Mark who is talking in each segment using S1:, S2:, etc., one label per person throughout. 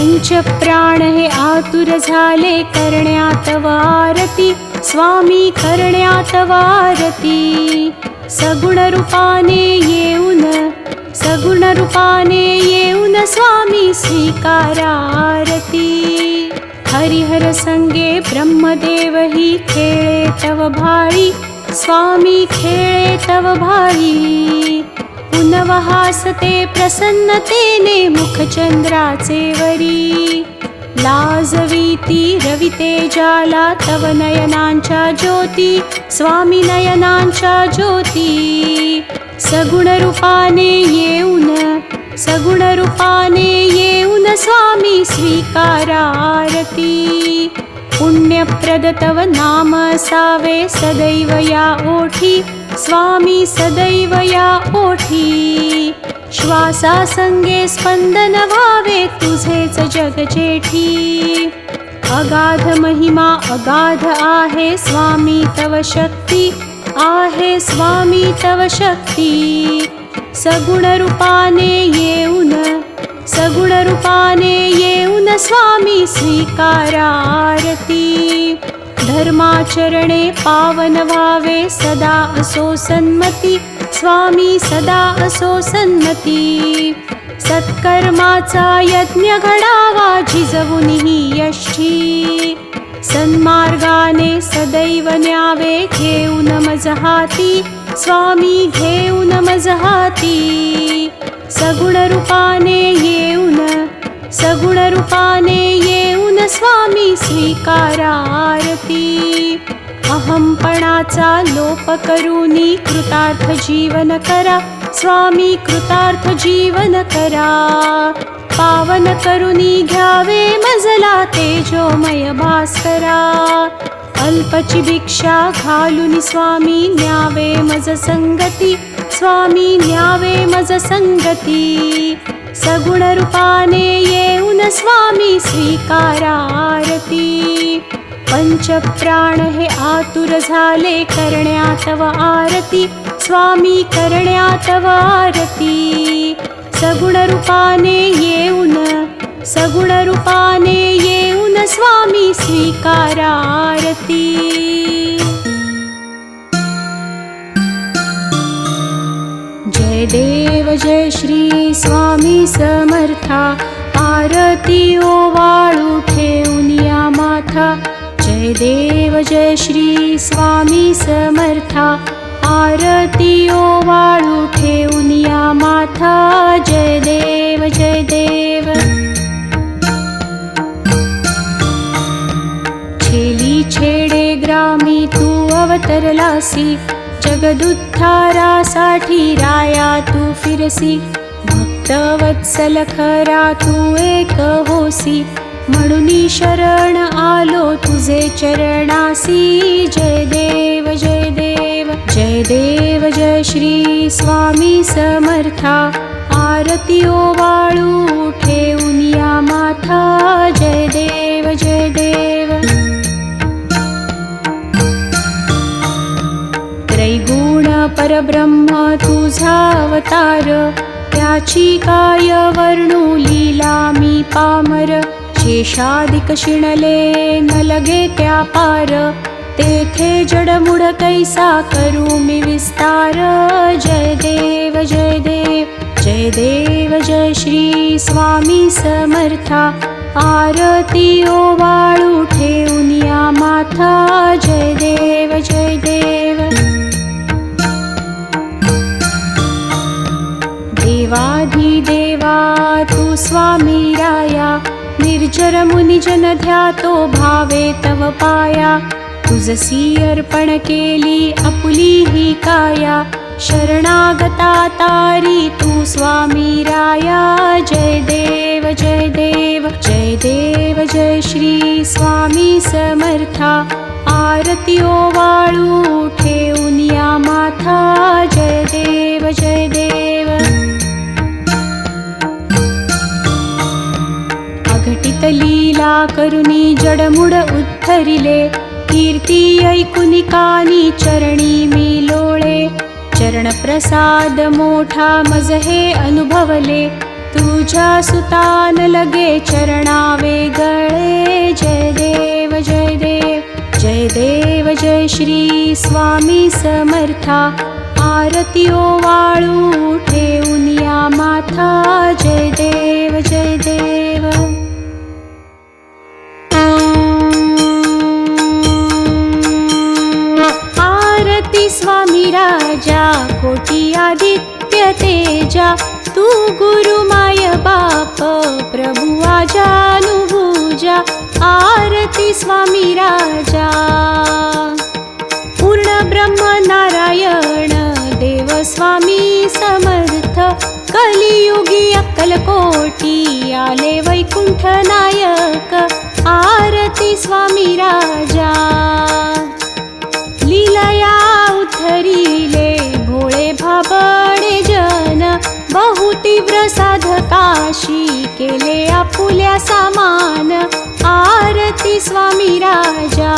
S1: पंच प्राण हे आतुर झाले करण्यात वारती, स्वामी करण्यात वारती. सगुण रूपाने येऊन, सगुण रूपाने येऊन स्वामी स्वीकारा आरती. हरिहर संगे ब्रह्मदेव ही खेळे तव भाळी, स्वामी खेळे तव भाळी. पुनव हासते प्रसन्नतेने मुखचंद्राचे वरी. लाजवीती रवितेजाला तव नयनांच्या ज्योती, स्वामी नयनांच्या ज्योती. सगुण रूपाने येऊन, सगुण रूपाने येऊन स्वामी स्वीकारा आरती. पुण्यप्रद तव नाम असावे सदैव या ओठी, स्वामी सदैव या ओठी. श्वासासंगे स्पंदन व्हावे तुझेच जग जेठी. अगाध महिमा अगाध आहे स्वामी तव शक्ती, आहे स्वामी तव शक्ती. सगुण रूपाने येऊन, सगुण रूपाने येऊन स्वामी स्वीकारा आरती. धर्माचरणे पावन व्हावे सदा असो सन्मती, स्वामी सदा असो सन्मती. सत्कर्माचा यज्ञ घडावा झिजवून ही यष्टी. सन्मार्गाने सदैव न्यावे घेऊन मज हाती, स्वामी घेऊन मज हाती. सगुण रूपाने येऊन, सगुण रूपाने येऊन स्वामी स्वीकारा आरती. अहंपणाचा लोप करूनी कृतार्थ जीवन करा, स्वामी कृतार्थ जीवन करा. पावन करूनी घ्यावे मजला तेजोमय भास्करा. अल्पची भिक्षा घालून स्वामी न्यावे मज संगती, स्वामी न्यावे मज संगती. सगुण रूपाने येऊन स्वामी स्वीकारा आरती. पंच प्राण हे आतुर झाले करण्यात व आरती, स्वामी करण्यात व आरती. सगुण रूपाने येऊन, सगुण रूपाने येऊन स्वामी स्वीकारा आरती. जय देव जय श्री स्वामी समर्था. आरती ओवाळू ठेवून या माथा. जय देव जय श्री स्वामी समर्था. आरती ओवाळू ठेवून या माथा. जय देव जय देव. छेली छेडे ग्रामी तू अवतरलासी, जगदुद्धारासाठी राया तू फिरसी. भक्तवत्सल खरा तू एक होसी, म्हणून शरण आलो तुझे चरणासी. जय देव जय देव. जय देव जय श्री स्वामी समर्था. आरती ओवाळू ठेवून या माथा. जय देव जय देव. त्रैगुण परब्रह्म तुझा अवतार, त्याची काय वर्णू लीला मी पामर. शेषादिक शिणले न लगे त्या पार, तेथे जडमुड कैसा करू मी विस्तार. जय देव जय देव. जय देव जय श्री स्वामी समर्था. आरती ओवाळू ठेवून या माथा. जय देव जय देव. देवाधिदेवा तू स्वामी राया, निर्जर मुनिजन ध्यातो भावे तव पाया. तुझसी अर्पण केली आपुली ही काया, शरणागता तारी तू स्वामी राया. जय देव जय देव. जय देव जय श्री स्वामी समर्था. आरती ओवाळू ठेवून या माथा. जय देव जय देव. अघटित लीला करुनी जडमुड उद्धरिले, कीर्ती ऐकुनी कानी चरणी मी लोळे. चरण प्रसाद मोठा मज हे अनुभवले, तुझ्या सुतान लगे चरणावे गळे. जय देव जय देव जय देव जय श्री स्वामी समर्था. आरती ओवाळू ठेवून या माथा. जय देव जय देव. आरती स्वामी राजा कोटी आदित्य तेजा. तू गुरु माय बाप प्रभु आजानुभुजा. आरती स्वामी राजा पूर्ण ब्रह्म नारायण देव स्वामी समर्थ. कलियुगी अक्कलकोटी आले वैकुंठ नायक. आरती स्वामी राजा लीलया उद्धरिले भोळे भाबडे जन. बहु तीव्र साधकाशी केले आपुल्या सामान. आरती स्वामी राजा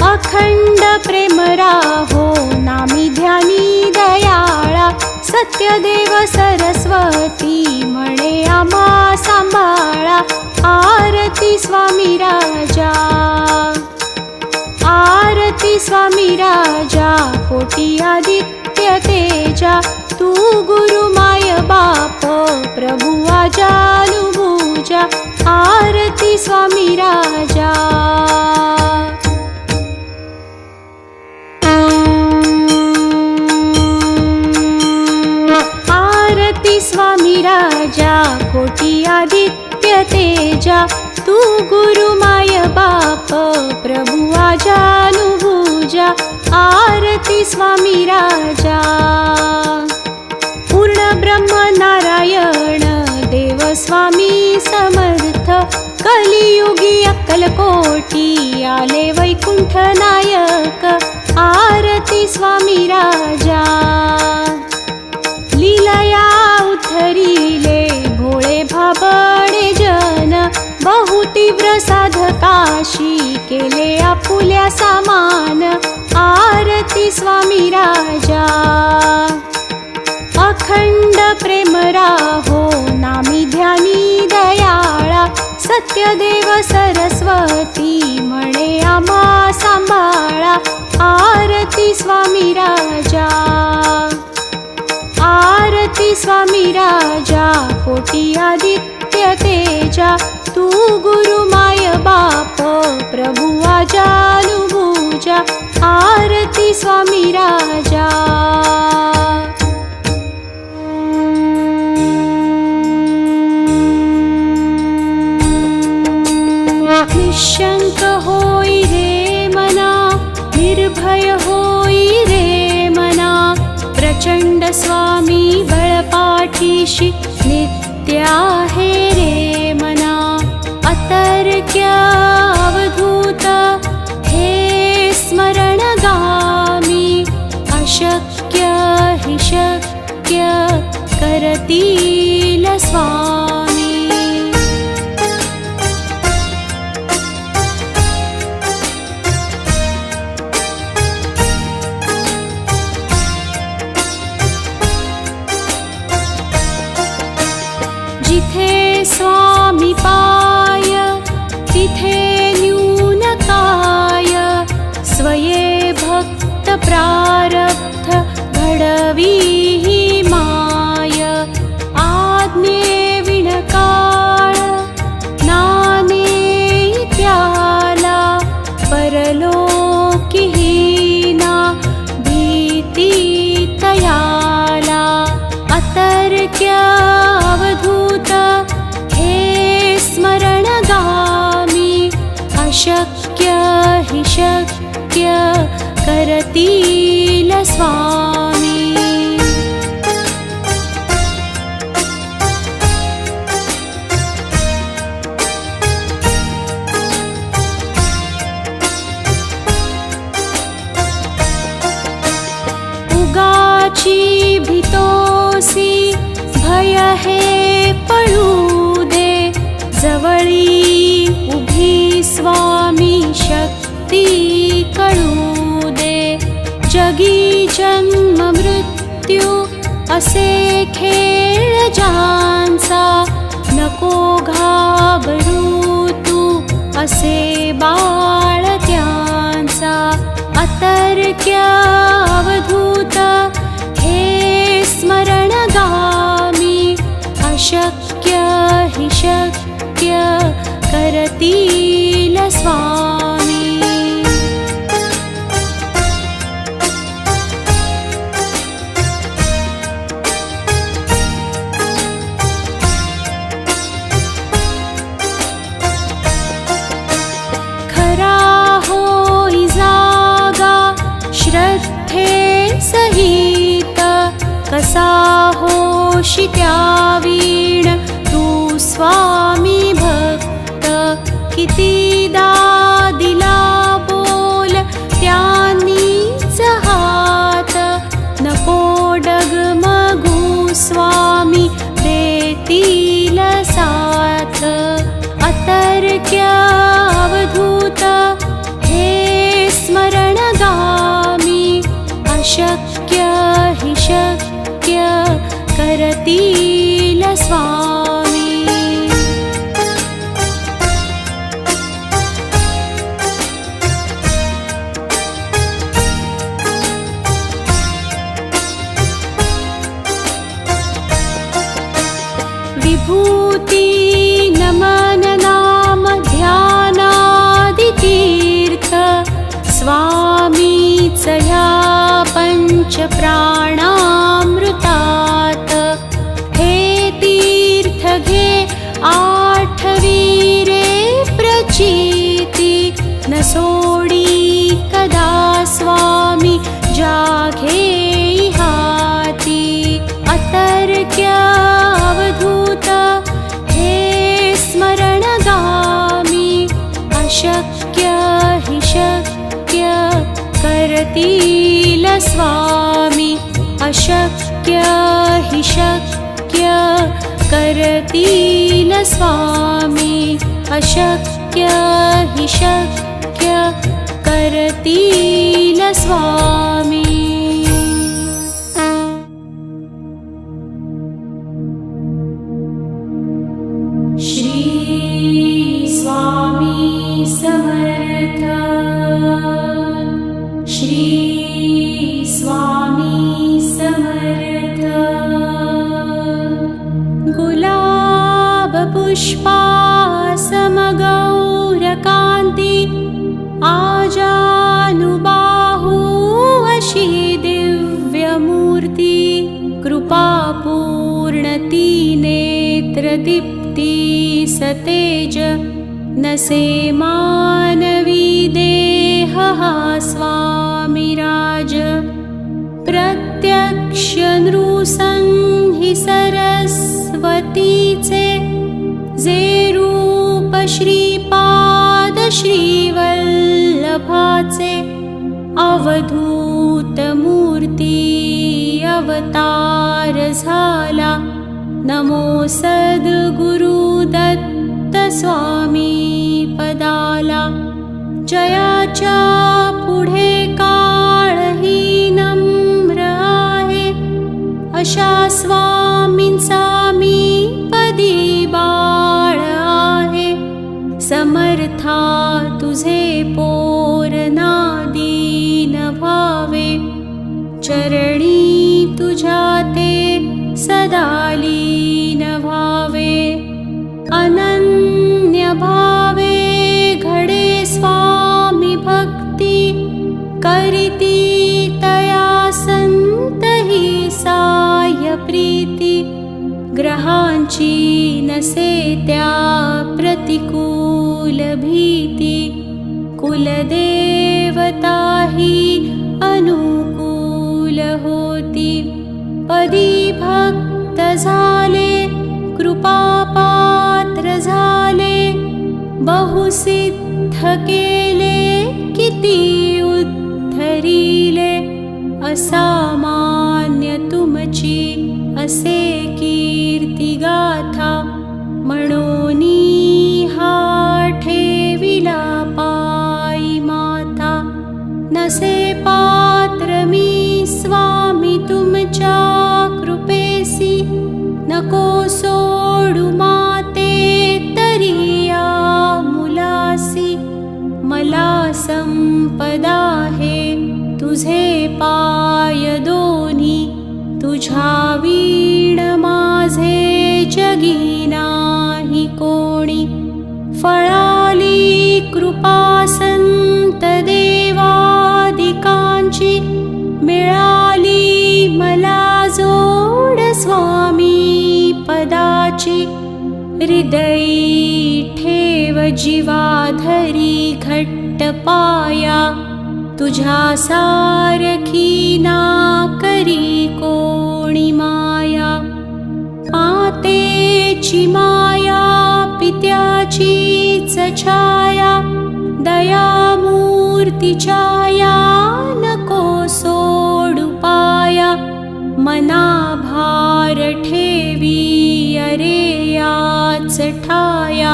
S1: अखंड प्रेम राहो नामी ध्यानी दयाळा. सत्यदेव सरस्वती म्हणे आम्हा सांभाळा. आरती स्वामी राजा आरती स्वामी राजा कोटी आदित्य तेजा. तू गुरु माय बाप प्रभु आजानुभुजा. आरती स्वामी राजा आरती स्वामी राजा कोटी आदित्य तेजा. तू गुरु माय बाप प्रभु आजानुभुजा. आरती स्वामी राजा पूर्ण ब्रह्म नारायण देव स्वामी समर्थ. कलियुगी अक्कलकोटी आले वैकुंठ नायक. आरती स्वामी राजा लीलया उद्धरिले भोळे भाबडे जन. बहु तीव्र साधकाशी केले आपुल्या सामान. आरती स्वामी राजा अखंड प्रेम राहो नामी ध्यानी दयाळा. सत्यदेव सरस्वती म्हणे आम्हा सांभाळा. आरती स्वामी राजा आरती स्वामी राजा कोटी आदित्य तेजा. तू गुरु माय बाप प्रभु आजानुभुजा. आरती स्वामी राजा निशंक होई रे मना. निर्भय होई रे मना. प्रचंड स्वामी बळपाठीशी नित्य आहे रे मना. अतर्क्य अवधूत हे स्मरणगामी. अशक्य हि शक्य करतील स्वामी. जिथे स्वामी पाय तिथे न्यून काय. स्वये भक्त प्रारब्ध घडवी ही माय. आज्ञे विणकाळ नाने त्याला. परलोकी हीना भीती तयाला. अतर्क्य अवधूत हे स्मरणगामी. अशक्य हि शक्य करतील स्वामी. उगाची भीतोसी भय हे पळू दे. जवळी उभी स्वामी शक्ती कळू दे. जगी जन्म मृत्यू असे खेळ ज्यांचा, नको घाबरू तू असे बाळ त्यांचा. अतर्क्य अवधूत हे स्मरणगामी, अशक्य हि शक्य करतील स्वामी. श्रद्धे सहित कसा होशी त्यावीण तू स्वामी भक्त. कितीदा दिला बोल त्यांनीच हात, नको डगमगू स्वामी देतील साथ. अतर्क्य अवधूत हे स्मरणगामी, अशक्य हि शक्य करतील स्वामी. विभूती नमन नाम ध्यानादि तीर्थ, स्वामीच ह्या पंच प्राणामृतात. हे तीर्थ घे आठवीरे प्रचिती, न सोडी कदा स्वामी जाघे हाती. अतर्क्य अवधूत हे स्मरणगामी, अशक्य हि शक्य करतील स्वामी. अशक्य हि शक्य करतील स्वामी. अशक्य हि शक्य करतील स्वामी. श्री स्वामी समर्थ. श्री स्वामी समर्थ. गुलाब पुष्पा समगौरकांती, आजानुबाहु अशी दिव्यमूर्ती. कृपापूर्णती नेत्रदीप्ती सतेज, नसे मानवी देह हा स्वामिराज. प्रत्यक्ष नृसंहि सरस्वतीचे, जे रूप श्रीपाद श्रीवल्लभाचे. अवधूत मूर्ती अवतार झाला, नमो सद्गुरु दत्त स्वामी पदाला. जयाच्या पुढे काळही नम्र आहे, अशा स्वामींचा मी पदी बाळ आहे. समर्था तुझे पोर नादीन व्हावे, चरणी तुझ्या ते सदा लीन व्हावे. अनन्य भावे घडे स्वामी भक्ती, करीती तया संतही साय प्रीती. ग्रहांची नसे त्या प्रतिकूल भीती, कुलदेवताही अनुकूल होती. पदी भक्त झाले, कृपापात्र झाले, बहुसिद्ध केले किती उद्धरिले. असामान्य तुमची असे कीर्ती गाथा, म्हणोनी हा ठेविला पायी माथा. नसे पात्र मी स्वामी तुमच्या कृपा, माझे पाय दोन्ही, तुझ्या वीण माझे जगी नाही कोणी. फळाली कृपा संत देवादिकांची, मिळाली मला जोड स्वामी पदाची. हृदयी ठेव जीवाधरी घट्ट पाया, तुझ्या सारखी ना करी कोणी माया. मातेची माया पित्याचीच छाया, दयामूर्तीच्या या नको सोडू पाया. मना भार ठेवी अरे याच ठाया,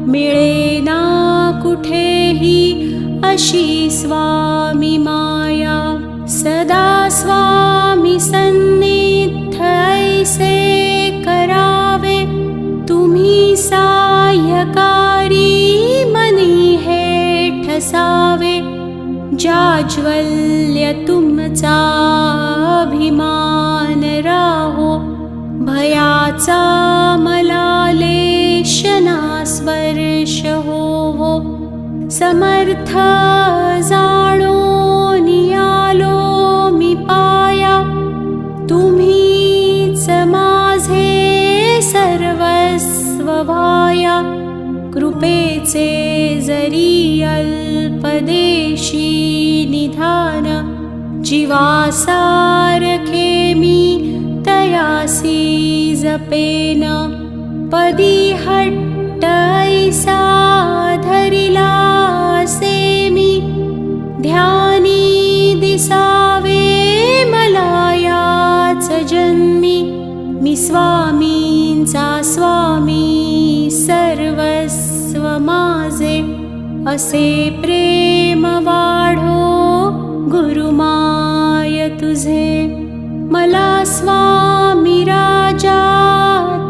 S1: मिळेना कुठेही अशी स्वामी माया. सदा स्वामी सन्निध ऐसे करावे, तुम्ही साह्यकारी मनी हे ठसावे. जाज्वल्य तुमचा अभिमान राहो, भयाचा मला लेश ना स्पर्श होवो. समर्थ जाणो नियालो मी पाया, तुम्हीच माझे सर्वस्व व्हाया. कृपेचे जरी अल्पदेशी निधान, जीवासारखे मी तयासी जपेन. पदी हट्ट ऐसा धरिला असे मी, ध्यानी दिसावे मला याच जन्मी. मी स्वामींचा स्वामी सर्वस्व माझे, असे प्रेम वाढो गुरुमाय तुझे. मला स्वामी राजा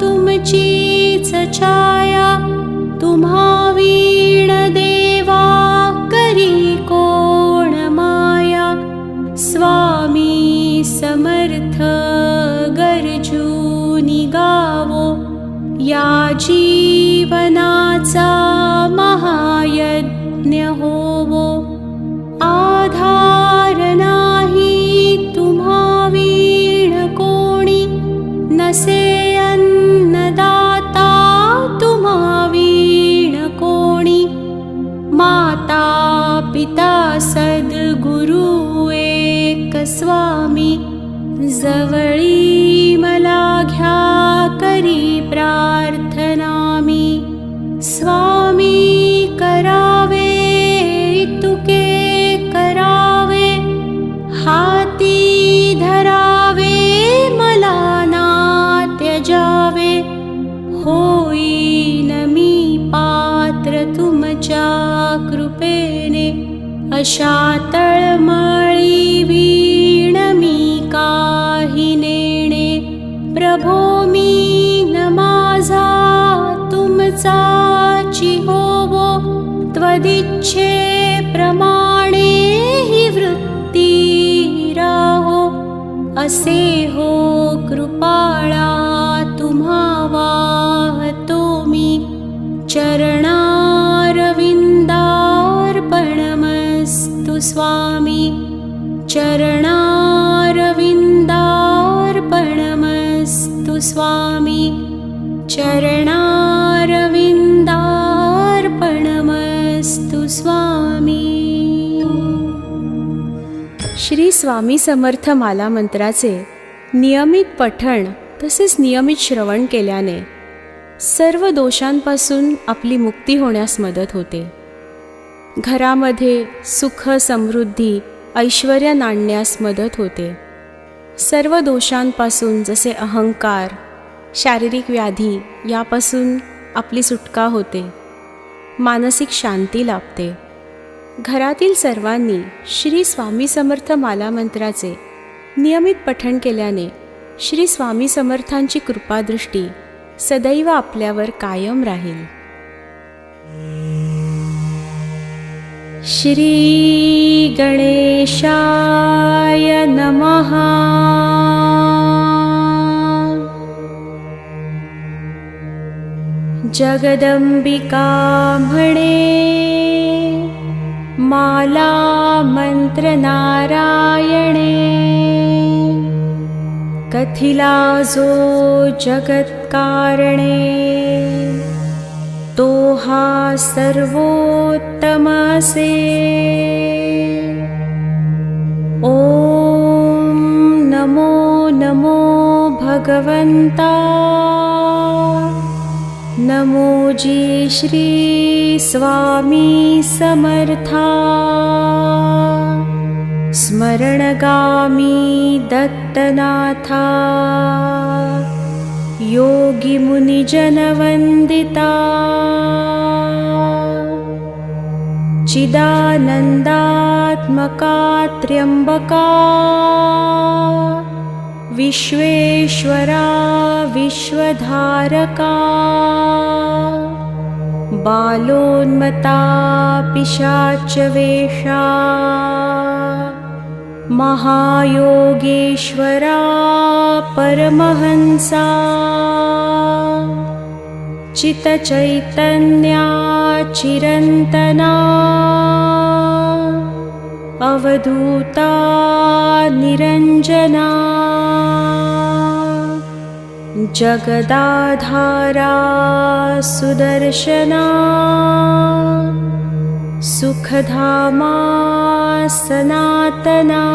S1: तुमचीच छाया, तुम्हा वीण देवा करी कोण माया. स्वामी समर्थ गरजूनी गावो, या जीवनाचा महायज्ञ होवो. आधार नाही तुम्हा वीण कोणी, नसे अन्नदाता तुम्हा वीण कोणी. माता पिता सद्गुरु एक स्वामी, जवळी मला घ्या करी प्रार्थना मी. स्वामी करावे तुके करावे, हाती धरावे मला ना त्यजावे. होईन मी पात्र तुमच्या कृपेने, अशा तळमळी वीण मी काही नेणे. प्रभो मी न माझा तुमचाची होवो, त्वदिच्छे प्रमाणे ही वृत्ती राहो. असे हो कृपाळा तुम्हा वाहतो मी, चरणारविंदार्पणमस्तु स्वामी. चरणारविंदार्पणमस्तु स्वामी. चरणारविंदार्पणमस्तु स्वामी. श्री स्वामी समर्थ माला मंत्राचे नियमित पठण तसेच नियमित श्रवण केल्याने सर्व दोषांपासून आपली मुक्ती होण्यास मदत होते. घरामध्ये सुख समृद्धी ऐश्वर्य नांदण्यास मदत होते. सर्व दोषांपासून जसे अहंकार शारीरिक व्याधी यापासून आपली सुटका होते. मानसिक शांती लाभते. घरातील सर्वांनी श्री स्वामी समर्थ माला मंत्राचे नियमित पठण केल्याने श्री स्वामी समर्थांची कृपादृष्टी सदैव आपल्यावर कायम राहील. श्री गणेशाय नमः। जगदंबिका म्हणे माला मंत्र नारायणे, कथिला जो जगत्कारणे, तो हा सर्वोत्तम असे। ओम नमो नमो भगवंता, नमो जी श्री स्वामी समर्था। स्मरणगामी दत्तनाथा, योगी मुनिजनवंदिता। चिदानंदात्मका त्र्यंबका, विश्वेश्वरा विश्वधारका। बालोन्मता पिशाचवेषा, महायोगेश्वरा परमहंसा। चितचैतन्या चिरंतना, अवधूता निरंजना। जगदाधारा सुदर्शना, सुखधामा सनातना।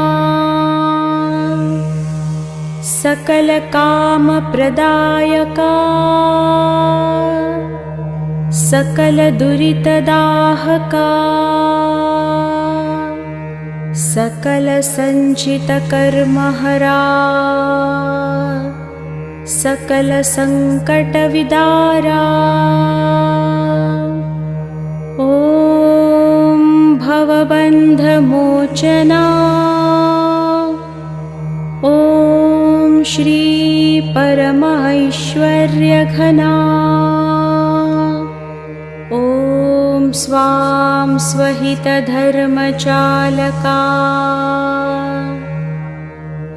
S1: सकलकामप्रदायका, सकलदुरितदाहका। सकलसञ्चितकर्महरा, सकलसङ्कटविदारा। ॐ भवबन्धमोचना, ॐ श्री परमैश्वर्यघना, ॐ स्वां स्वहितधर्मचालका,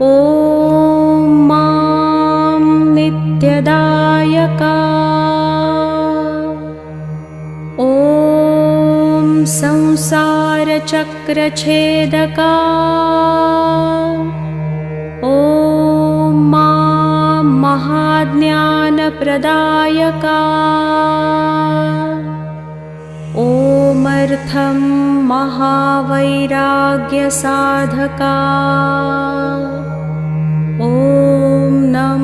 S1: ॐ मां नित्यदायका, ॐ संसारचक्रछेदका, ॐ मां महाज्ञानप्रदायका, ओमर्थं महावैराग्यसाधका, ॐ नं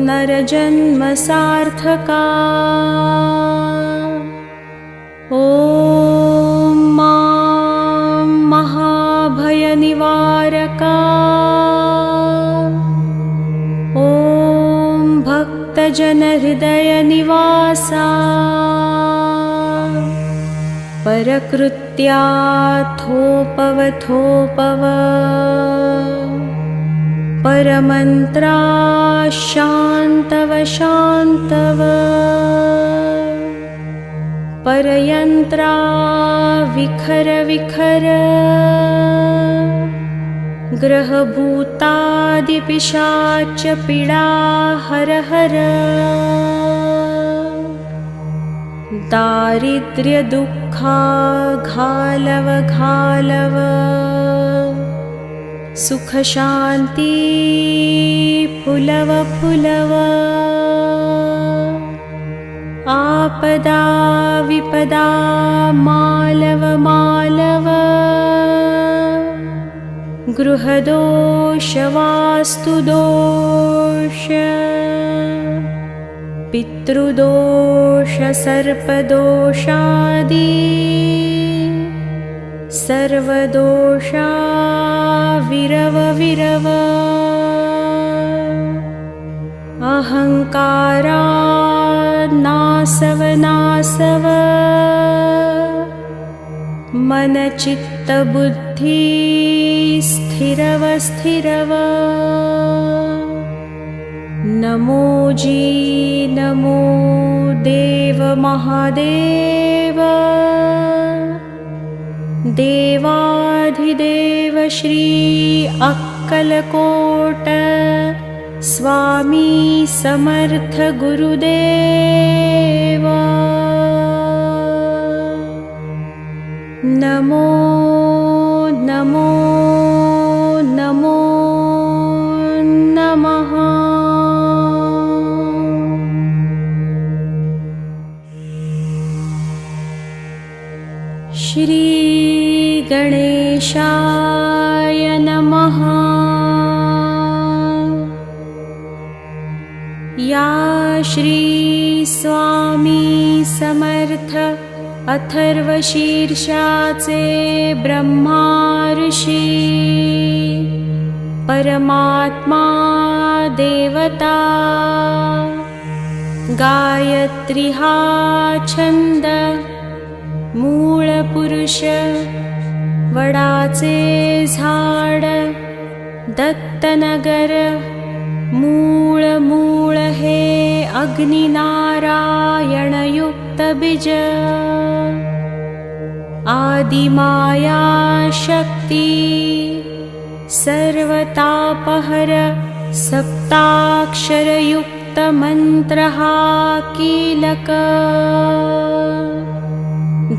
S1: नरजन्मसार्थका, ॐ मां महाभयनिवारका, ॐ भक्तजनहृदयनिवासा, परकृत्या थोपव परमन्त्रा शान्तव परयन्त्रा विखर ग्रहभूतादिपिशाच पीडा हर दारिद्र्य दुःखा घालव सुख शांति फुलव आपदा विपदा मालव गृहदोष वास्तुदोष पितृदोष सर्पदोषादि सर्वदोषा विरव अहंकारा नासव मन चित्त बुद्धि स्थिरव नमो जी नमो देव महादेव देवाधिदेव श्री अक्कलकोट स्वामी समर्थ गुरुदेव। नमो नमो नमो नमः। श्री गणेशाय नमः। या श्री स्वामी समर्थ अथर्वशीर्षाचे ब्रह्मा ऋषी परमात्मा देवता गायत्री हा छंद मूळ पुरुष वडाचे झाड दत्तनगर मूळ मूळ हे अग्निनारायण युक्त बीज आदिमाया शक्ती सर्वतापहर सप्ताक्षरयुक्त मंत्र हा कीलक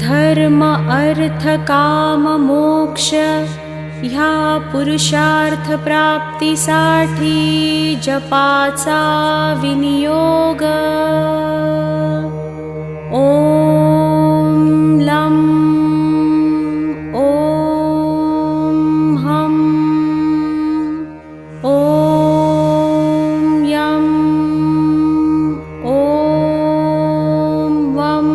S1: धर्म अर्थ काम मोक्ष ह्या पुरुषार्थ प्राप्तीसाठी जपाचा विनियोग। ओम लं ओम हम ओम यं ओम वं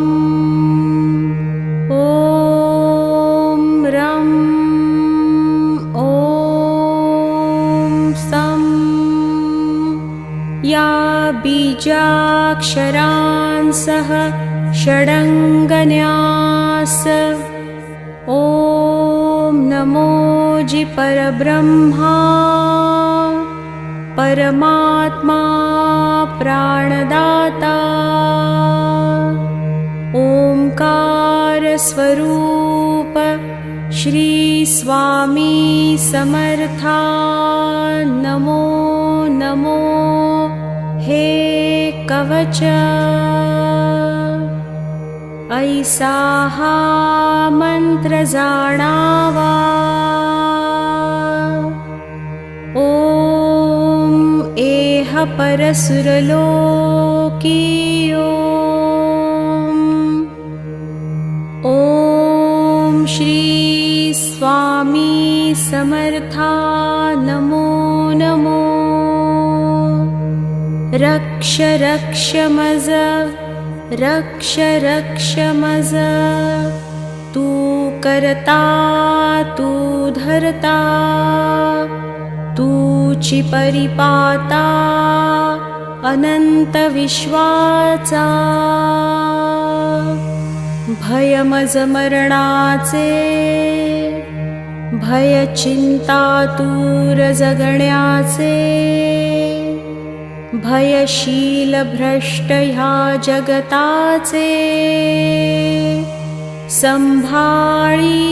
S1: ओम रं ओम सं। या बीजाक्षरांसह षडंगन्यास। ओम नमो जी परब्रह्मा परमात्मा प्राणदाता ओंकार स्वरूप श्री स्वामी समर्था नमो नमो। हे कवच ऐसा हा मंत्र जाणावा। ओम एह परसुरलोकी ओम श्री स्वामी समर्था नमो नमो। रक्ष रक्ष मज रक्ष रक्ष मज तू करता तू धरता तूची परिपाता अनंत विश्वाचा। भय मज मरणाचे भय चिंता दूर जगण्याचे भयशील भ्रष्ट ह्या जगताचे संभाळी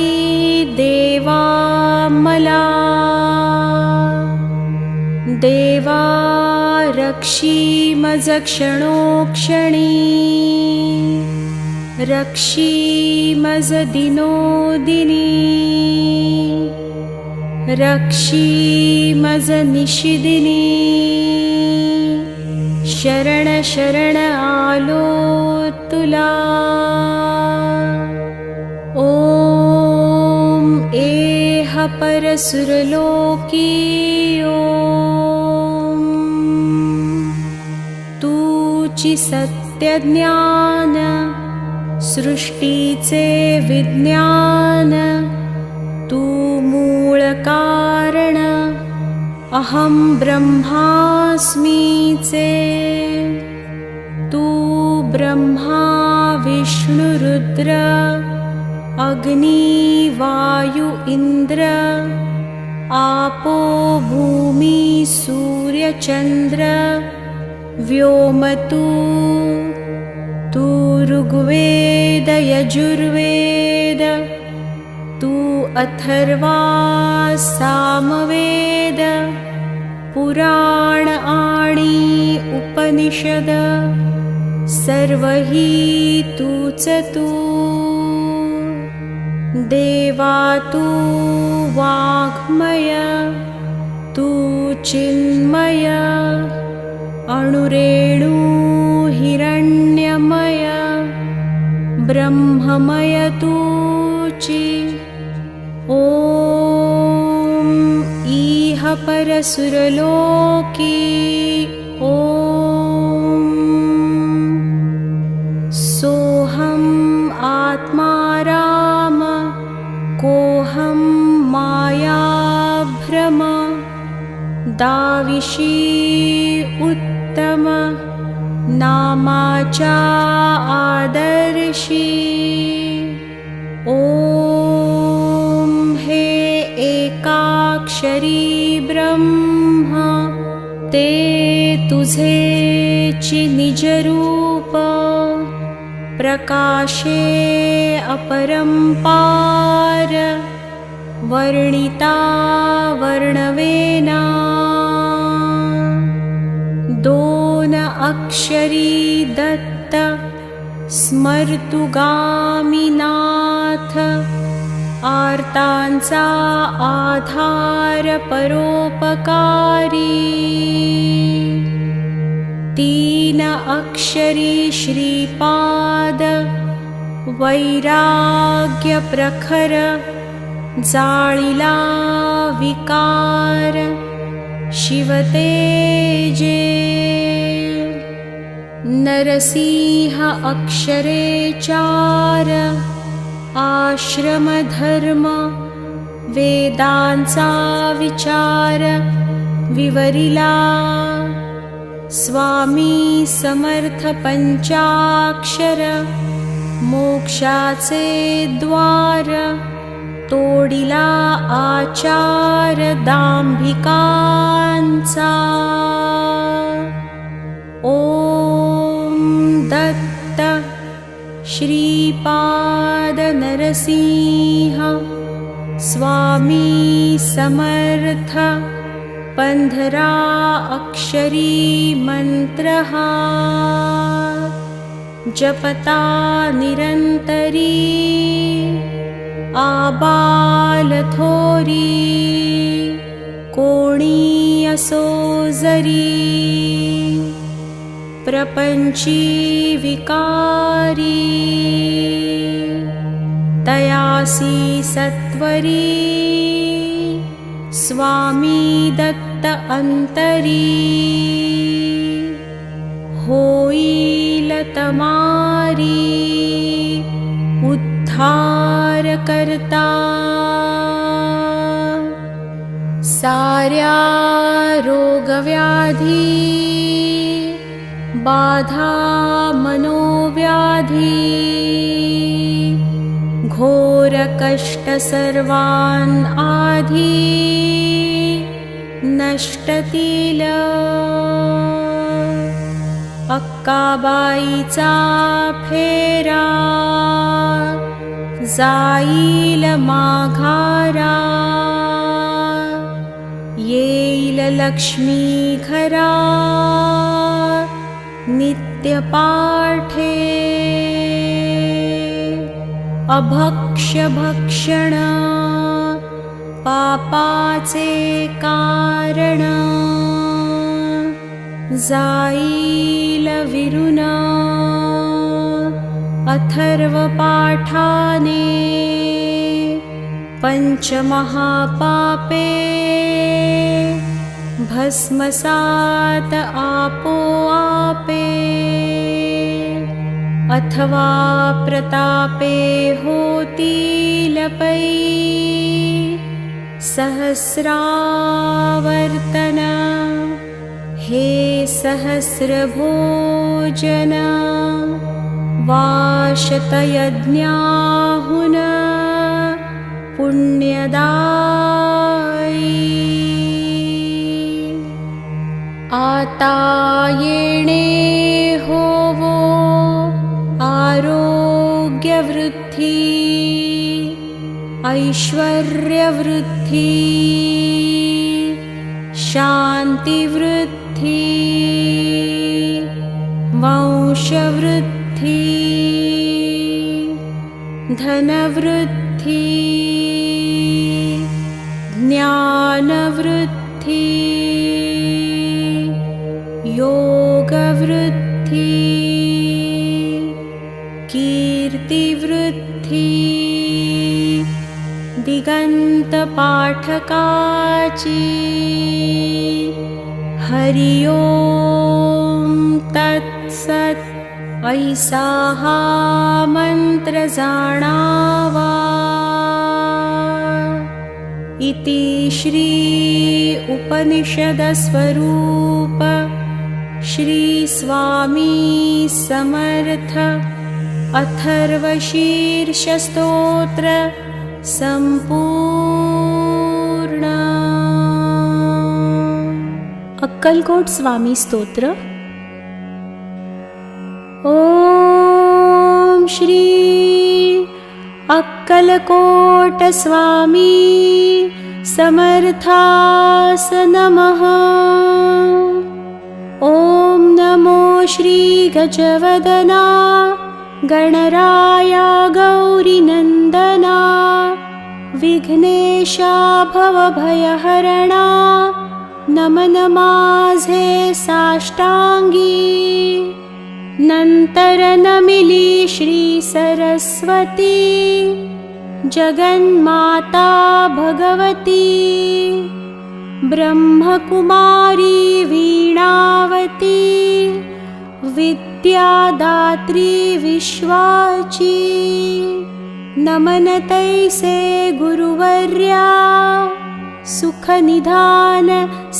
S1: देवा मला। देवा रक्षी मज क्षणोक्षणी रक्षी मज दिनोदिनी रक्षी मज निशिदिनी। शरण शरण आलो तुला। ओम एह परसुरलोकी ओम तूची सत्य ज्ञान सृष्टीचे विज्ञान तू मूळ कारण अहम ब्रह्मास्मीचे। तू ब्रह्मा विष्णु रुद्र अग्नि वायु इंद्र आपो भूमि सूर्य चंद्र व्योम तू ऋग्वेद यजुर्वेद तु अथर्वा सामवेद पुराण आणि उपनिषद सर्वहि तूच तू देवा तू वाङ्मय तू चिन्मय अणुरेणु हिरण्यमय ब्रह्ममय तूची ॐ इह परसुरलोकी ॐ सोऽहं आत्मा राम कोऽहं मायाभ्रम दाविषी उत्तम नामाचा आदर्शी ॐ हे एकाक्षरी ब्रह्म ते तुझेची निजरूप प्रकाशे अपरंपार वर्णिता वर्णवेना दोन अक्षरी दत्त स्मर्तुगामिनाथ आर्तांचा आधार परोपकारी तीन अक्षरी श्रीपाद वैराग्य प्रखर जाळिला विकार शिवतेजे नरसिंह अक्षरे चार आश्रमधर्म वेदांचा विचार विवरिला स्वामी समर्थ पंचाक्षर मोक्षाचे द्वार तोडिला आचार दांभिकांचा ॐ दत्त श्रीपाद नरसिंह स्वामी समर्थ 15 अक्षरी मंत्रः जपता निरंतरी आबाल थोरी कोणी असो जरी प्रपंची विकारी तयासी सत्वरी स्वामी दत्त अंतरी होईल तमारी उद्धार करता साऱ्या रोगव्याधी बाधा मनोव्याधी घोर कष्ट सर्वान आधी नष्टतील अक्काबाईचा फेरा जाईल माघारा येईल लक्ष्मी घरा नित्य पाठे अभक्ष्य भक्षण पापाचे कारण जाईल विरुन अथर्व पाठाने पंचमहापापे भस्मसात आपोआपे अथवा प्रतापे होतील पै सहस्रावर्तन हे सहस्रभोजन वाशतयज्ञाहुन पुण्यदायी आता येणे होवो आरोग्यवृद्धी ऐश्वर्यवृद्धि शान्तिवृद्धि वंशवृद्धि धनवृद्धि ज्ञानवृद्धि योगवृद्धि कीर्तिवृद्धि दिगंतपाठकाची हरि ओम तत्सत् ऐसा हा मंत्र जाणावा इति श्री उपनिषद स्वरूप श्री स्वामी समर्थ अथर्वशीर्ष स्तोत्र संपूर्ण।
S2: अक्कलकोट स्वामी स्तोत्र।
S1: ओम श्री अक्कलकोट स्वामी समर्थास नमः। ओम नमो श्री गजवदना गणराया गौरीनंदना विघ्नेशा भवभयहरणा नमन माझे साष्टांगी। नंतर नमिली श्री सरस्वती जगन्माता भगवती ब्रह्मकुमारी वीणावती विद्यादात्री विश्वाची। नमन तैसे गुरुवर्या सुखनिधान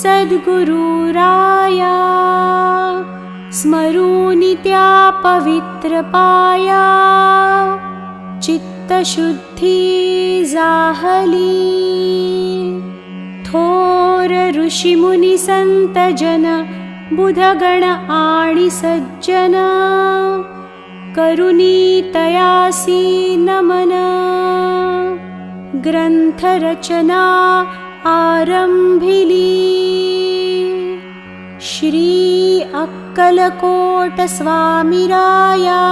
S1: सद्गुरुराया। स्मरूनि त्या पवित्र पाया चित्तशुद्धि जाहली। थोर ऋषिमुनी संत जन बुधगण आणि सज्जन करुणी तयासी नमन। ग्रंथरचना आरंभिली श्री अक्कलकोट स्वामीराया।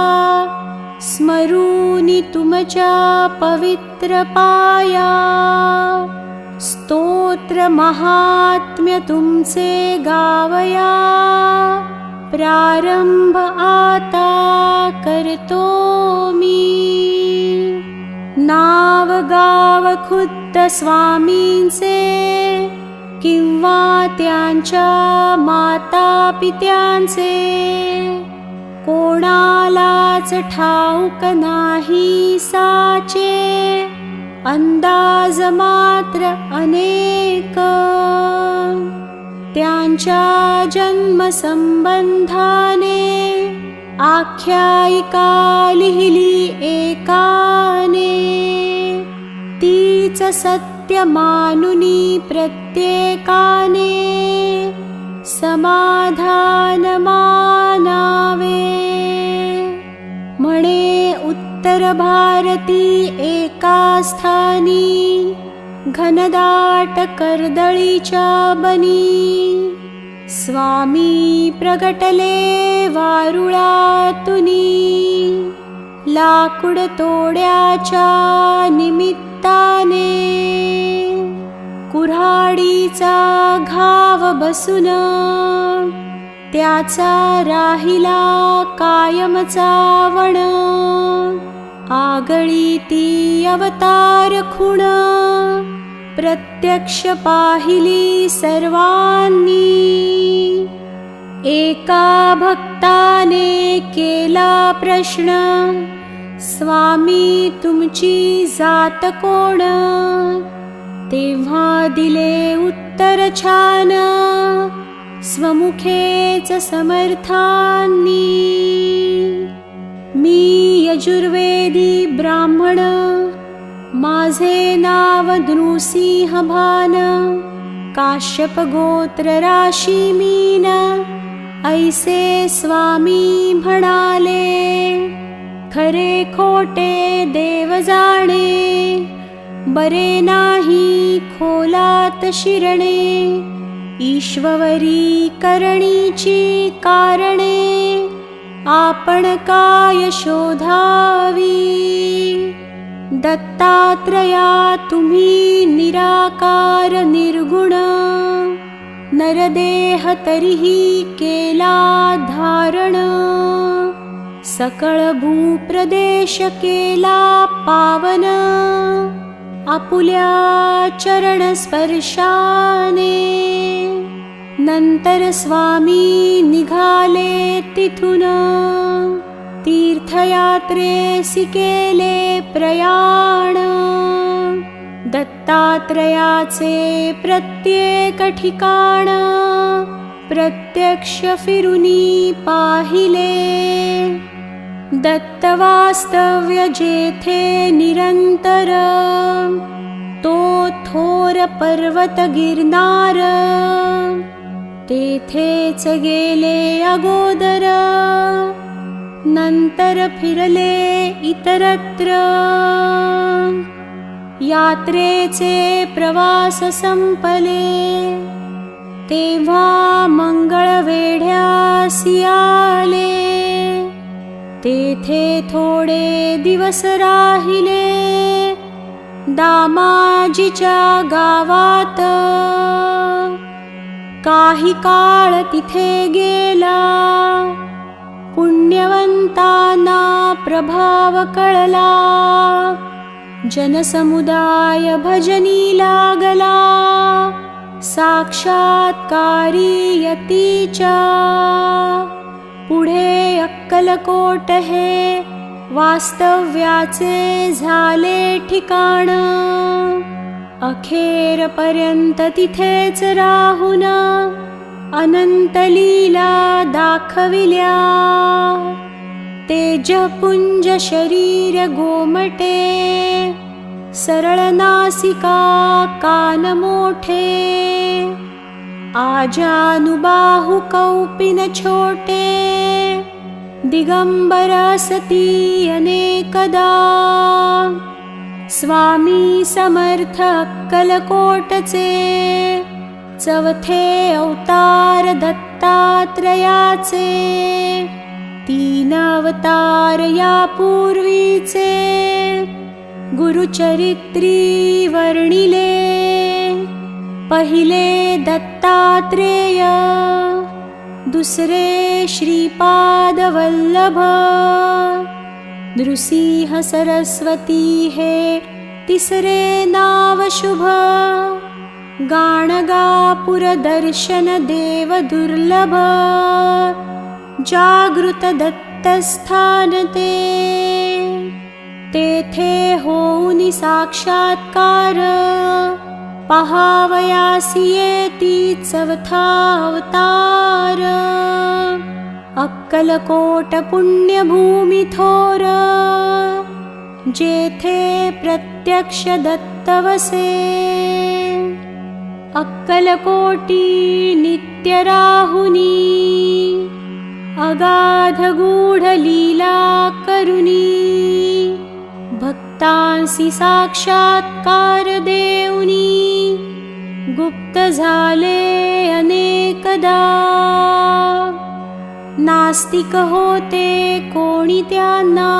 S1: स्मरूनि तुमच्या पवित्र पाया। स्तोत्र महात्म्य तुमचे गावया। प्रारंभ आता करतो मी। नाव गाव खुद्द स्वामींचे किंवा त्यांच्या माता पित्यांचे कोणालाच ठाऊक नाही साचे। अंदाज मात्र अनेक त्यांच्या जन्म संबंधाने आख्यायिका लिहिली एकाने। तीच सत्य मानुनी प्रत्येकाने समाधान मानावे। म्हणे उत्तर भारती एका स्थानी घनदाट कर्दळीच्या बनी। स्वामी प्रगटले वारुळातुनी लाकूड तोड्याच्या निमित्ताने। कुऱ्हाडीचा घाव बसून त्याचा राहिला कायमचा वण। आगळी ती अवतार खुण प्रत्यक्ष पाहिली सर्वांनी। एका भक्ताने केला प्रश्न स्वामी तुमची जात कोण। तेव्हा दिले उत्तर छान स्वमुखेच समर्थांनी। मी यजुर्वेदी ब्राह्मण माझे नाव नृसिंह भान। काश्यप गोत्र राशी मीन ऐसे स्वामी म्हणाले। खरे खोटे देव जाणे बरे नाही खोलात शिरणे, ईश्वरी करणीची कारणे, आपण काय शोधावी. दत्तात्रया तुम्ही निराकार निर्गुण, नरदेह तरीही केला धारण, सकळ भूप्रदेश केला पावन, आपुल्या चरण स्पर्शाने. नंतर स्वामी निघाले तिथून, तीर्थयात्रेसी केले प्रयाण. दत्तात्रयाचे प्रत्येक ठिकाण, प्रत्यक्ष फिरुनी पाहिले. दत्त वास्तव्य जेथे निरंतर, तो थोर पर्वत गिरनार. तेथेच गेले अगोदर, नंतर फिरले इतरत्र. यात्रेचे प्रवास संपले, तेव्हा मंगळवेढ्यासी आले. तेथे थोडे दिवस राहिले, दामाजीच्या गावात. काही काळ तिथे गेला, पुण्यवंतांना प्रभाव कळला. जनसमुदाय भजनी लागला, साक्षात्कारी यतीच्या. पुढे अक्कलकोट हे वास्तव्याचे झाले ठिकाण. अखेरपर्यंत तिथेच राहून अनंत लीला दाखविल्या. तेजपुंज शरीर गोमटे, सरळ नासिका कान मोठे. आजानुबाहु कौपिन छोटे, दिगंबर असती अनेकदा. स्वामी समर्थ अक्कलकोटचे, चौथे अवतार दत्तात्रयाचे. 3 अवतार यापूर्वीचे, गुरुचरित्री वर्णिले. पहिले दत्तात्रेय, दुसरे श्रीपाद वल्लभ. नृसिंह सरस्वती हे तिसरे नाव शुभ. गाणगापुर दर्शन देव दुर्लभ, जागृत दत्तस्थान ते. तेथे होऊनी साक्षात्कार, पहावयासी येती चौथा अवतार. अक्कलकोट पुण्यभूमी थोर, जेथे प्रत्यक्ष दत्त वसे. अक्कलकोटी नित्य राहुनी, अगाध गूढ लीला करुनी. भक्तांसी साक्षात्कार देऊनी, गुप्त झाले अनेकदा. नास्तिक होते कोणी त्यांना,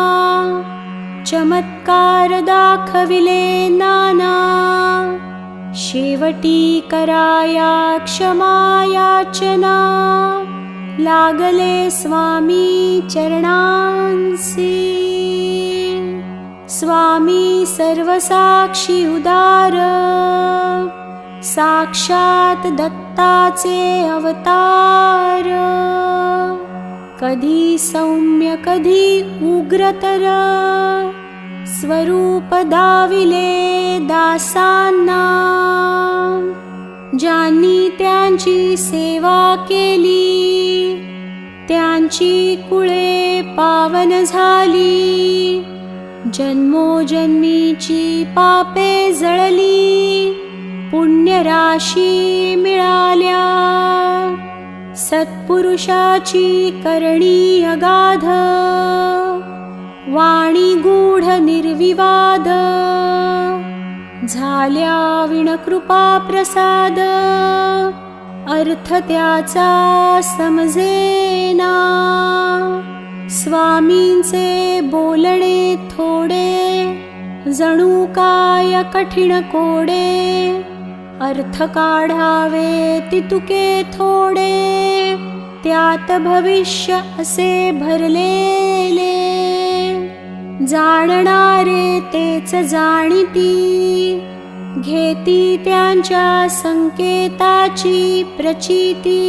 S1: चमत्कार दाखविले नाना. शेवटी कराया क्षमायाचना, लागले स्वामी चरणांसी. स्वामी सर्वसाक्षी उदार, साक्षात दत्ताचे अवतार. कधी सौम्य कधी उग्रतर, स्वरूप दाविले दासांना. ज्यांनी त्यांची सेवा केली, त्यांची कुळे पावन झाली. जन्मोजन्मीची पापे जळली, पुण्यराशी मिळाल्या. सत्पुरुषाची करणी अगाध, वाणी गूढ निर्विवाद. झाल्या विणकृपा प्रसाद, अर्थ त्याचा समजेना. स्वामींचे बोलणे थोडे, जणू काय कठीण कोडे. अर्थ काढावे तितुके थोडे, त्यात भविष्य असे भरलेले. जाणणारे तेच जाणीती, घेती त्यांच्या संकेताची प्रचिती.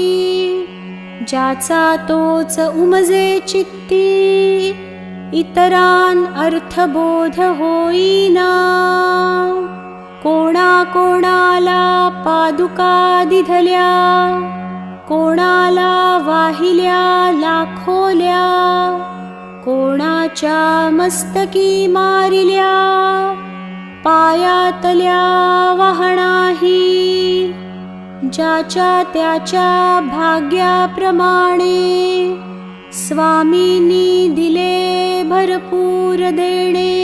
S1: ज्याचा तोच उमजे चित्ती, इतरान अर्थबोध होईना. कोणाला पादुका दिधल्या, कोणाला वाहिल्या लाखोल्या. कोणाच्या मस्तकी मारिल्या, पायातल्या वाहणाही. ज्याच्या त्याच्या भाग्याप्रमाणे, स्वामींनी दिले भरपूर देणे.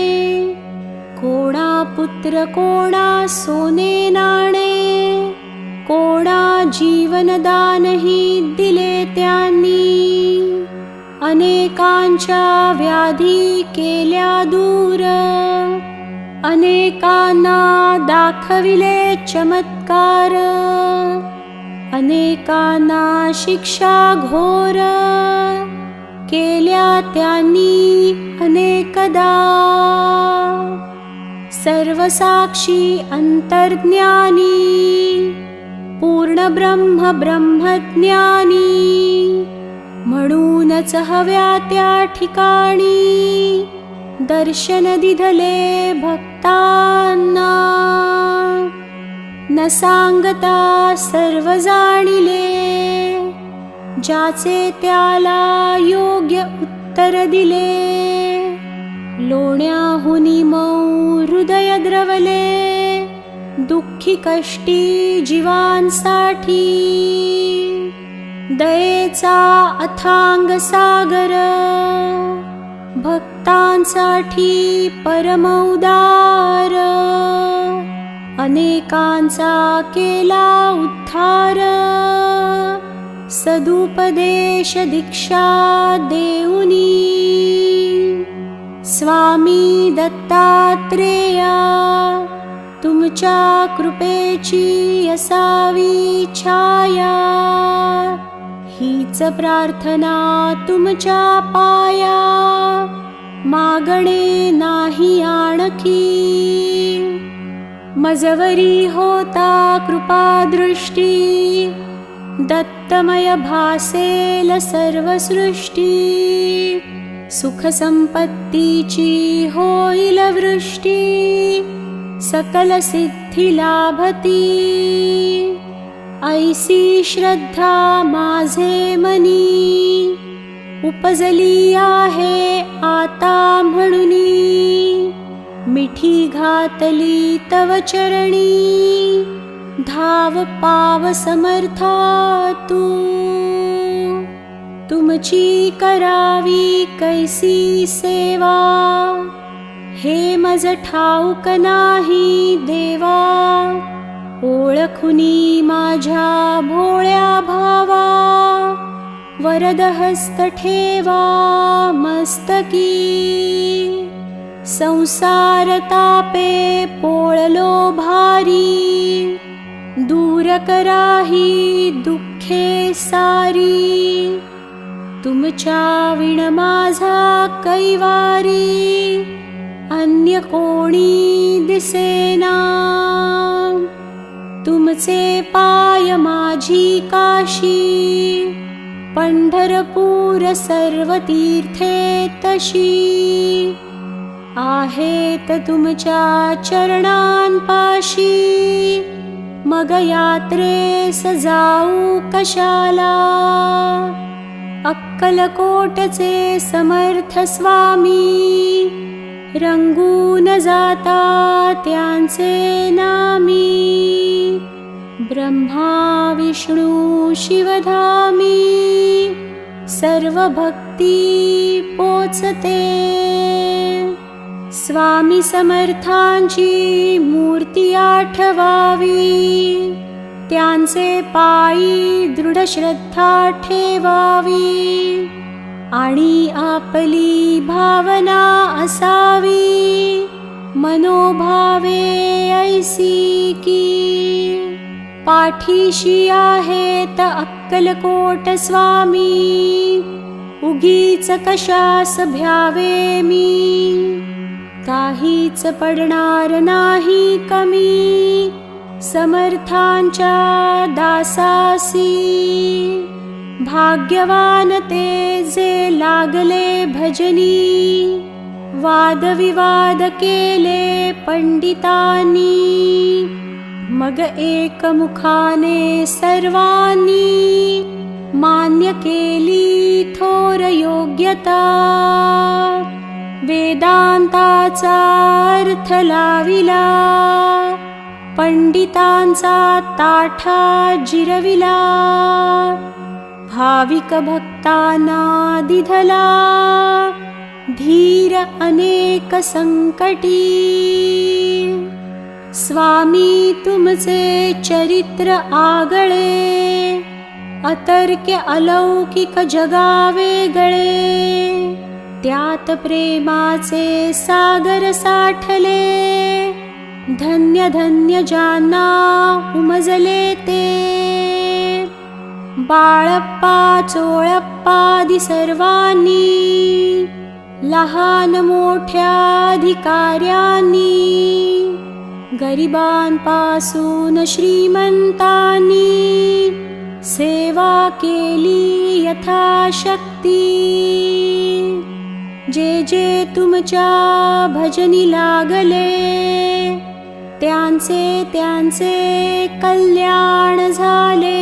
S1: कोणा पुत्र कोणा सोने नाणे, कोणा जीवनदानही दिले त्यांनी. अनेकांच्या व्याधी केल्या दूर, अनेकांना दाखविले चमत्कार. अनेकांना शिक्षा घोर, केल्या त्यांनी अनेकदा. सर्वसाक्षी अंतर्ज्ञानी, पूर्ण ब्रह्म ब्रह्मज्ञानी. म्हणूनच हव्या त्या ठिकाणी, दर्शन दिधले भक्तांना. न सांगता सर्व जाणिले, ज्याचे त्याला योग्य उत्तर दिले. लोण्याहुनी मऊ हृदय द्रवले, दुःखी कष्टी जीवांसाठी. दयेचा अथांग सागर, भक्तांसाठी परम उदार. अनेकांचा केला उद्धार, सदुपदेश दीक्षा देऊनी. स्वामी दत्तात्रेया, तुमच्या कृपेची असावी छाया. हीच प्रार्थना तुमच्या पाया, मागणे नाही आणखी. मजवरी होता कृपादृष्टी, दत्तमय भासेल सर्व सृष्टी. सुख संपत्तीची होईल वृष्टी, सकल सिद्धी लाभती. ऐसी श्रद्धा माझे मनी, उपजली आहे आता म्हणुनी. मिठी घातली तव चरणी, धाव पाव समर्था तू. तुमची करावी कैसी सेवा, हे मज ठाऊक नाही देवा. ओळखुनी माझ्या भोळ्या भावा, वरद हस्त ठेवा मस्तकी. संसार तापे पोळलो भारी, दूर कराही दुःखे सारी. तुमच्या विण माझा कैवारी, अन्य कोणी दिसेना. तुमचे पाय माझी काशी, पंढरपूर सर्व तीर्थे तशी. आहेत तुमच्या चरणांपाशी, मग यात्रेस जाऊ कशाला. अक्कलकोटचे समर्थ स्वामी, रंगून जाता त्यांचे नामी. ब्रह्मा विष्णू शिवधामी, सर्व भक्ती पोचते. स्वामी समर्थांची मूर्ती आठवावी, त्यांचे पायी दृढ श्रद्धा ठेवावी आणि आपली भावना असावी मनोभावे ऐसी की पाठीशी आहेत अक्कलकोट स्वामी, उगीच कशास भ्यावे मी, काहीच पडणार नाही कमी समर्थांच्या दासासी, भाग्यवान ते जे लागले भजनी, वादविवाद केले पंडितांनी, मग एकमुखाने सर्वांनी मान्य केली थोर योग्यता, वेदांताचा अर्थ लाविला, पंडितांचा ताठा जिरविला, भाविक भक्तांना दिधला धीर अनेक संकटी, स्वामी तुमचे चरित्र आगळे, अतर्क्य अलौकिक जगावेगळे, त्यात प्रेमाचे सागर साठले, धन्य धन्य ज्यांना उमजले ते, बाळप्पा चोळप्पादी सर्वांनी, लहान मोठ्या अधिकाऱ्यांनी, गरिबांपासून श्रीमंतांनी सेवा केली यथाशक्ती, जे जे तुमच्या भजनी लागले, त्यांचे त्यांचे कल्याण झाले,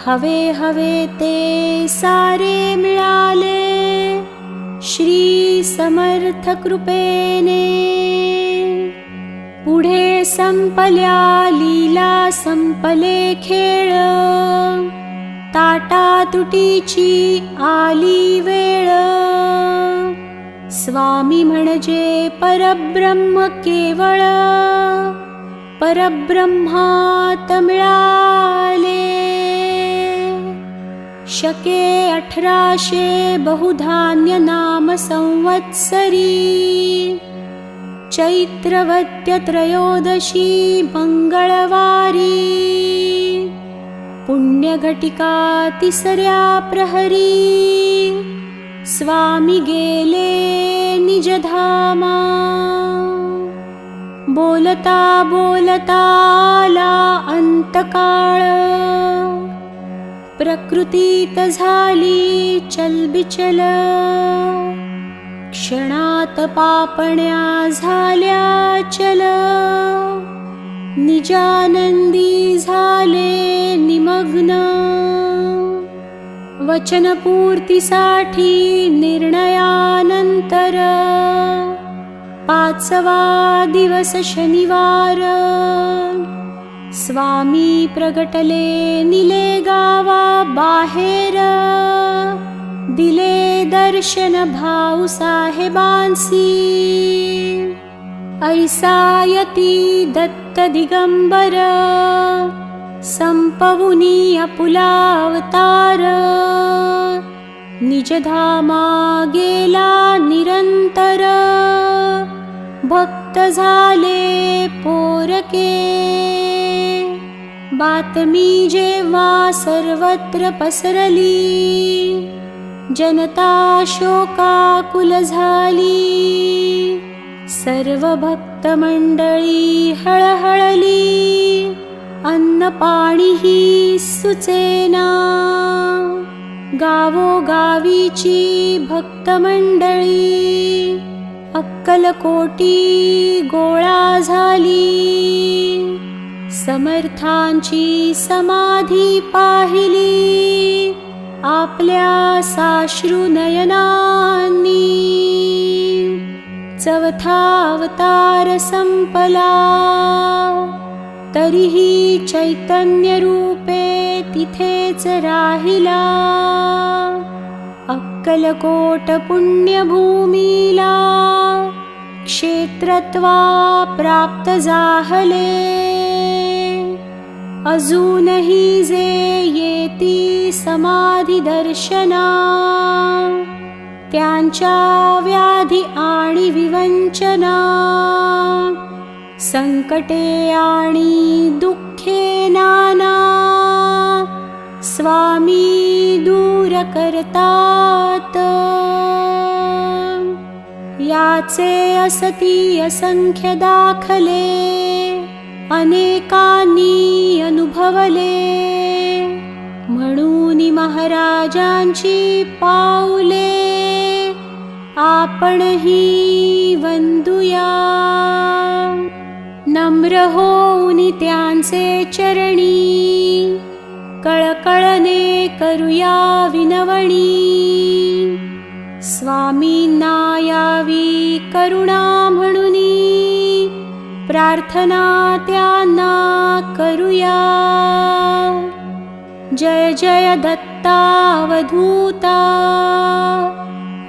S1: हवे हवे ते सारे मिळाले श्री समर्थ कृपेने, पुढे संपल्या लीला संपले खेळ, ताटा तुटीची आली वेळ, स्वामी म्हणजे परब्रह्म केवळ, परब्रह्मात मिळाले, शके 1800 बहुधान्य नाम संवत्सरी, चैत्रवद्य त्रयोदशी मंगळवारी, पुण्यघटिका तिसऱ्या प्रहरी, स्वामी गेले निजधामा, बोलता बोलता आला अंतकाळ, प्रकृतीत झाली चलबिचल, क्षणात पापण्या झाल्या चल, निजानंदी झाले निमग्न, वचनपूर्तीसाठी निर्णयानंतर, 5वा दिवस शनिवार, स्वामी प्रगटले निले गावा बाहेर, दिले दर्शन भाऊ साहेबांसी, ऐसायती दत्त दिगंबर, संपवुनी आपुला अवतार, निजधामा गेला निरंतर, भक्त झाले पोरके, बातमी जेव्हा सर्वत्र पसरली, जनता शोकाकुल झाली, सर्व भक्त मंडळी हळहळली, अन्न पाणीही सुचेना, गावोगावीची भक्त मंडळी अक्कलकोटी गोळा झाली, समर्थांची समाधी पाहिली आपल्या साश्रू नयनांनी, चौथा अवतार संपला, तरीही चैतन्य रूपे तिथेच राहिला, अक्कलकोट पुण्यभूमीला क्षेत्रत्वा प्राप्त जाहले, अजूनही जे येती समाधी दर्शना, त्यांच्या व्याधी आणि विवंचना, संकटे आणि दुःखे नाना, स्वामी दूर करतात. याचे असती असंख्य दाखले, अनेकांनी अनुभवले, म्हणून महाराजांची पाऊले आपणही वंदूया. नम्र होऊन त्यांचे चरणी, कळकळने करूया विनवणी. स्वामींना यावी करुणा म्हणूनी, प्रार्थना त्यांना करूया. जय जय दत्तावधूता,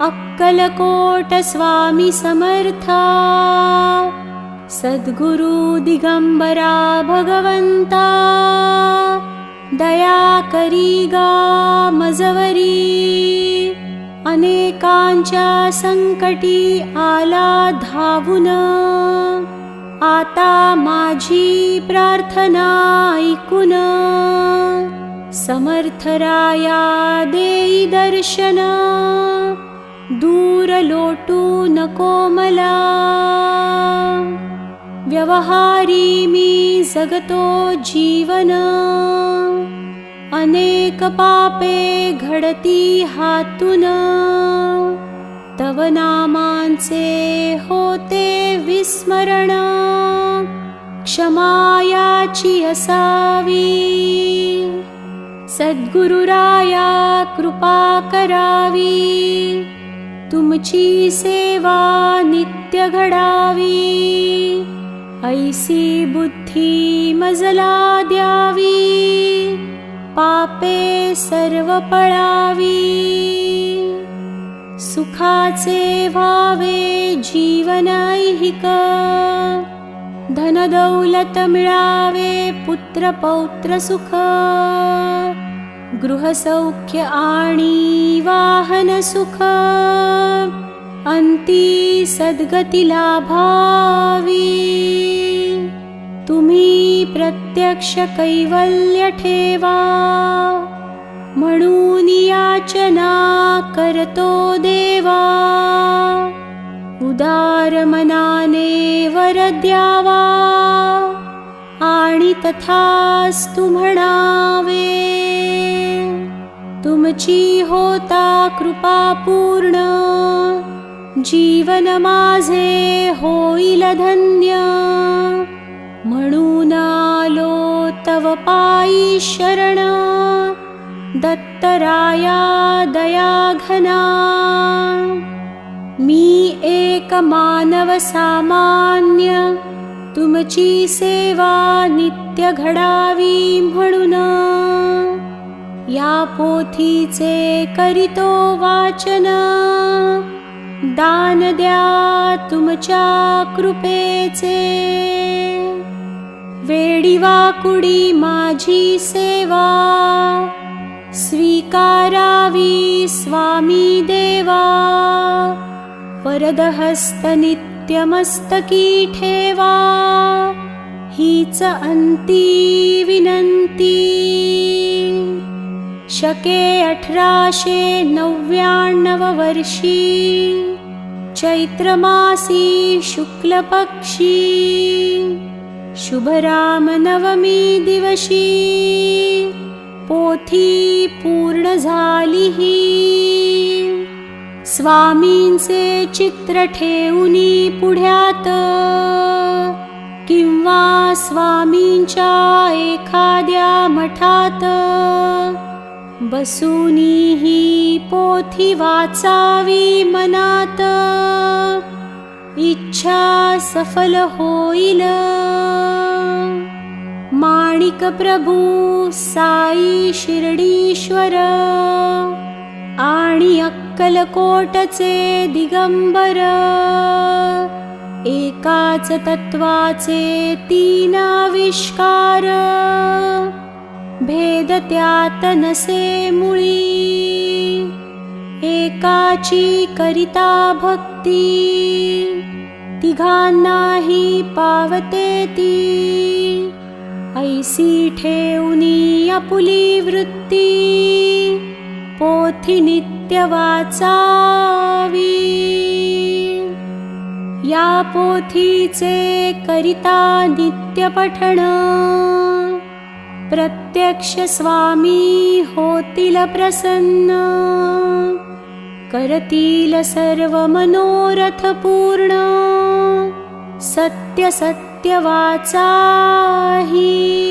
S1: अक्कलकोट स्वामी समर्था. सद्गुरु दिगंबरा भगवंता, दया करी गा मजवरी. अनेकांच्या संकटी आला धावून, आता माझी प्रार्थना ऐकून. समर्थराया देई दर्शन, दूर लोटू नको मला. व्यवहारी मी जगतो जीवन, अनेक पापे घडती हातून. तव नामांचे होते विस्मरण, क्षमायाची असावी. सद्गुरुराया कृपा करावी, तुमची सेवा नित्य घडावी. ऐसी बुद्धी मजला द्यावी, पापे सर्व पळावी. सुखाचे व्हावे जीवन ऐहिक, धनदौलत मिळावे पुत्र पौत्र सुख. गृहसौख्य आणि वाहन सुख, अंती सद्गती लाभावी. तुम्ही प्रत्यक्ष कैवल्य ठेवा, म्हणून याचना करतो देवा. उदार मनाने वर द्यावा, आणि तथास्तु म्हणावे. तुमची होता कृपा पूर्ण, जीवन माझे होईल धन्य. म्हणून आलो तव पायी शरण, दत्तराया दया घना. मी एक मानव सामान्य, तुमची सेवा नित्य घडावी म्हणून. या पोथीचे करीतो वाचन, दान द्या तुमच्या कृपेचे. वेडी वाकुडी माझी सेवा, स्वीकारावी स्वामी देवा. वरदहस्त नित्य मस्तकी ठेवा, हीच अंती विनंती. शके 1899 वर्षी, चैत्रमासी शुक्ल पक्षी. शुभराम नवमी दिवशी, पोथी पूर्ण झाली ही. स्वामींचे चित्र ठेवूनी पुढ्यात, किंवा स्वामींच्या एखाद्या मठात. बसूनी ही पोथी वाचावी मनात, इच्छा सफल होईल. माणिक प्रभू साई शिर्डीश्वर, आणि अक्कलकोटचे दिगंबर. एकाच तत्वाचे तीन आविष्कार, भेद त्यात नसे मुळी, एकाची करिता भक्ती, तिघांनाही पावते ती, ऐसी ठेवनी आपुली वृत्ती, पोथी नित्य वाचावी, या पोथीचे करिता नित्य पठण, प्रत्यक्ष स्वामी होतील प्रसन्न, करतील सर्व मनोरथ पूर्ण, सत्य सत्य वाचाही।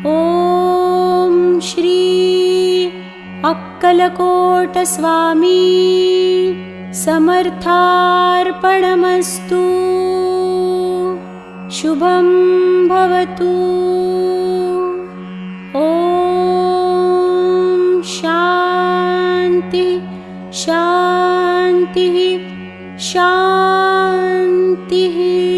S1: ओम श्री अक्कलकोट स्वामी समर्थार्पणमस्तु। शुभं भवतु। ओम शांति शांति शांति।